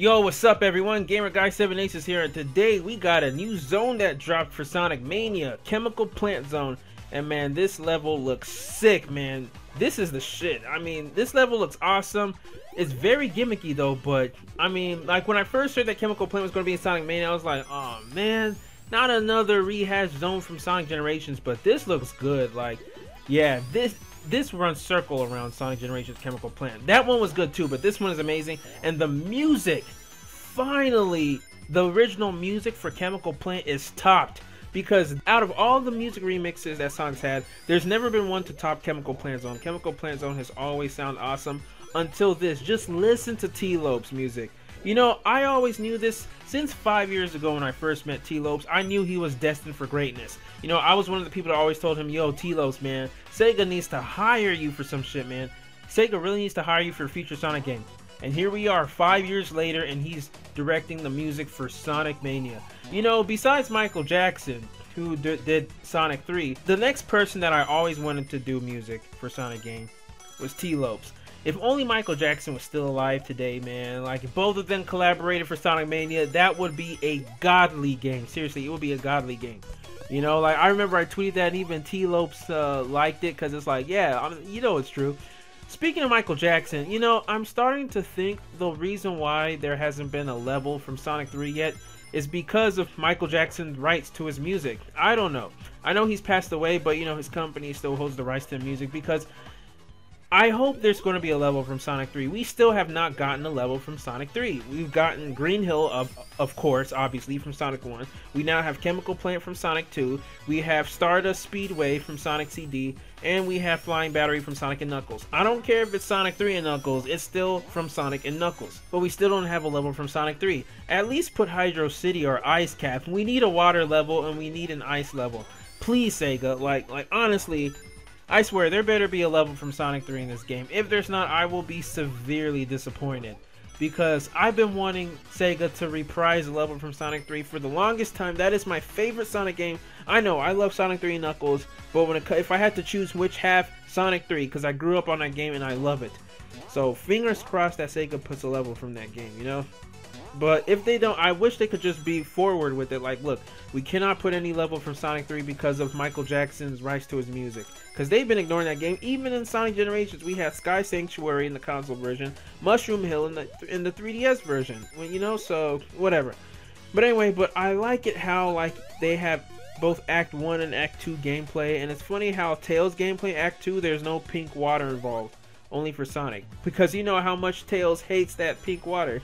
Yo, what's up everyone? Gamer Guy 7 Aces here, and today we got a new zone that dropped for Sonic Mania, Chemical Plant Zone. And man, this level looks sick, man. This is the shit. I mean, this level looks awesome. It's very gimmicky though, but I mean, like when I first heard that Chemical Plant was going to be in Sonic Mania, I was like, oh man, not another rehashed zone from Sonic Generations, but this looks good. Like, yeah, this runs circle around Sonic Generations Chemical Plant. That one was good too, but this one is amazing. And the music, finally, the original music for Chemical Plant is topped. Because out of all the music remixes that Sonic's had, there's never been one to top Chemical Plant Zone. Chemical Plant Zone has always sounded awesome until this. Just listen to T-Lope's music. You know, I always knew this since 5 years ago when I first met T-Lopes. I knew he was destined for greatness. You know, I was one of the people that always told him, yo, T-Lopes, man, Sega needs to hire you for some shit, man. Sega really needs to hire you for a future Sonic game. And here we are 5 years later, and he's directing the music for Sonic Mania. You know, besides Michael Jackson, who did Sonic 3, the next person that I always wanted to do music for Sonic game was T-Lopes. If only Michael Jackson was still alive today, man, like if both of them collaborated for Sonic Mania, that would be a godly game. Seriously, it would be a godly game. You know, like I remember I tweeted that, and even T-Lopes liked it, because it's like, yeah, you know it's true. Speaking of Michael Jackson, you know, I'm starting to think the reason why there hasn't been a level from Sonic 3 yet is because of Michael Jackson's rights to his music. I don't know. I know he's passed away, but you know, his company still holds the rights to the music, because I hope there's going to be a level from Sonic 3. We still have not gotten a level from Sonic 3. We've gotten Green Hill, of course, obviously, from Sonic 1. We now have Chemical Plant from Sonic 2. We have Stardust Speedway from Sonic CD. And we have Flying Battery from Sonic and Knuckles. I don't care if it's Sonic 3 and Knuckles, it's still from Sonic and Knuckles. But we still don't have a level from Sonic 3. At least put Hydrocity or Ice Cap. We need a water level and we need an ice level. Please, Sega, like honestly, I swear, there better be a level from Sonic 3 in this game. If there's not, I will be severely disappointed. Because I've been wanting Sega to reprise a level from Sonic 3 for the longest time. That is my favorite Sonic game. I know, I love Sonic 3 and Knuckles, but if I had to choose which half, Sonic 3, because I grew up on that game and I love it. So, fingers crossed that Sega puts a level from that game, you know? But if they don't, I wish they could just be forward with it. Like, look, we cannot put any level from Sonic 3 because of Michael Jackson's rights to his music. Because they've been ignoring that game. Even in Sonic Generations, we had Sky Sanctuary in the console version, Mushroom Hill in the 3DS version. Well, you know, so whatever. But anyway, but I like it how like they have both Act 1 and Act 2 gameplay. And it's funny how Tails gameplay, Act 2, there's no pink water involved. Only for Sonic. Because you know how much Tails hates that pink water.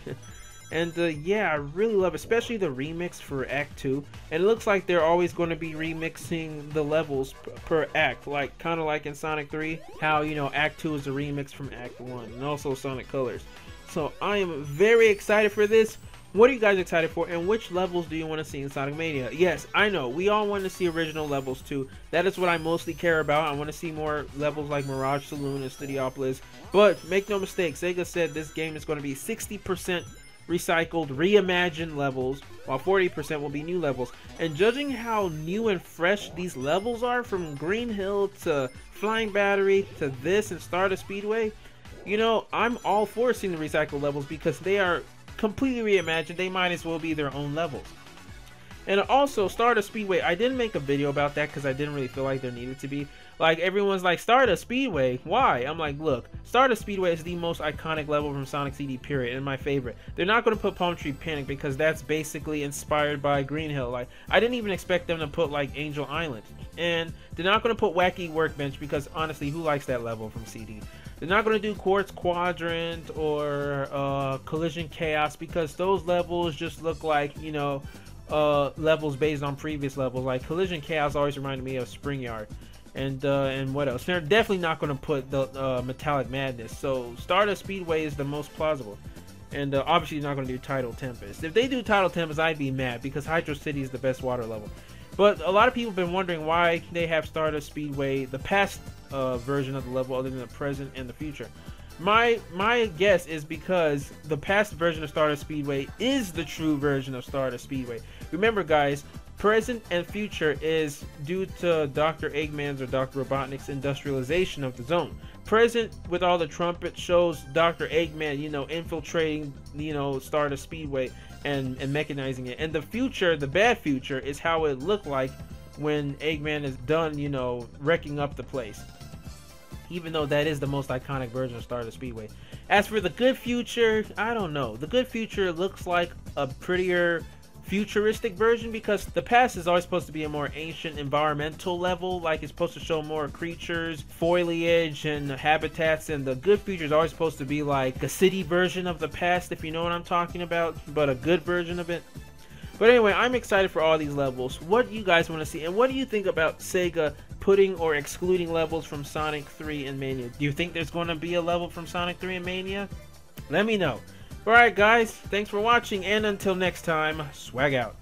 And yeah, I really love it, especially the remix for Act 2. And it looks like they're always going to be remixing the levels per act, like kind of like in Sonic 3, how you know Act 2 is a remix from Act 1, and also Sonic Colors. So I am very excited for this. What are you guys excited for, and which levels do you want to see in Sonic Mania? Yes, I know, we all want to see original levels too. That is what I mostly care about. I want to see more levels like Mirage Saloon and Studiopolis. But make no mistake, Sega said this game is going to be 60% recycled, reimagined levels, while 40% will be new levels. And judging how new and fresh these levels are, from Green Hill to Flying Battery to this and Stardust Speedway, you know, I'm all for seeing the recycled levels because they are completely reimagined. They might as well be their own levels. And also, Stardust Speedway, I didn't make a video about that because I didn't really feel like there needed to be. Like, everyone's like, Stardust Speedway, why? I'm like, look, Stardust Speedway is the most iconic level from Sonic CD, period, and my favorite. They're not going to put Palm Tree Panic because that's basically inspired by Green Hill. Like, I didn't even expect them to put, like, Angel Island. And they're not going to put Wacky Workbench because, honestly, who likes that level from CD? They're not going to do Quartz Quadrant or Collision Chaos because those levels just look like, you know, levels based on previous levels. Like Collision Chaos always reminded me of Spring Yard. And what else? They're definitely not going to put the Metallic Madness. So Stardust Speedway is the most plausible. And obviously they're not going to do Tidal Tempest. If they do Tidal Tempest, I'd be mad because Hydrocity is the best water level. But a lot of people have been wondering why they have Stardust Speedway, the past version of the level, other than the present and the future. My guess is because the past version of Stardust Speedway is the true version of Stardust Speedway. Remember, guys, Present and future is due to Dr. Eggman's or Dr. Robotnik's industrialization of the zone. Present, with all the trumpet, shows Dr. Eggman, you know, infiltrating, you know, Stardust Speedway and mechanizing it. And the future, the bad future, is how it looked like when Eggman is done, you know, wrecking up the place. Even though that is the most iconic version of Stardust Speedway. As for the good future, I don't know. The good future looks like a prettier futuristic version, because the past is always supposed to be a more ancient environmental level, like it's supposed to show more creatures, foliage, and habitats, and the good future is always supposed to be like a city version of the past, if you know what I'm talking about, but a good version of it. But anyway, I'm excited for all these levels. What do you guys want to see, and what do you think about Sega putting or excluding levels from Sonic 3 and Mania? Do you think there's going to be a level from Sonic 3 and Mania? Let me know. Alright guys, thanks for watching, and until next time, swag out.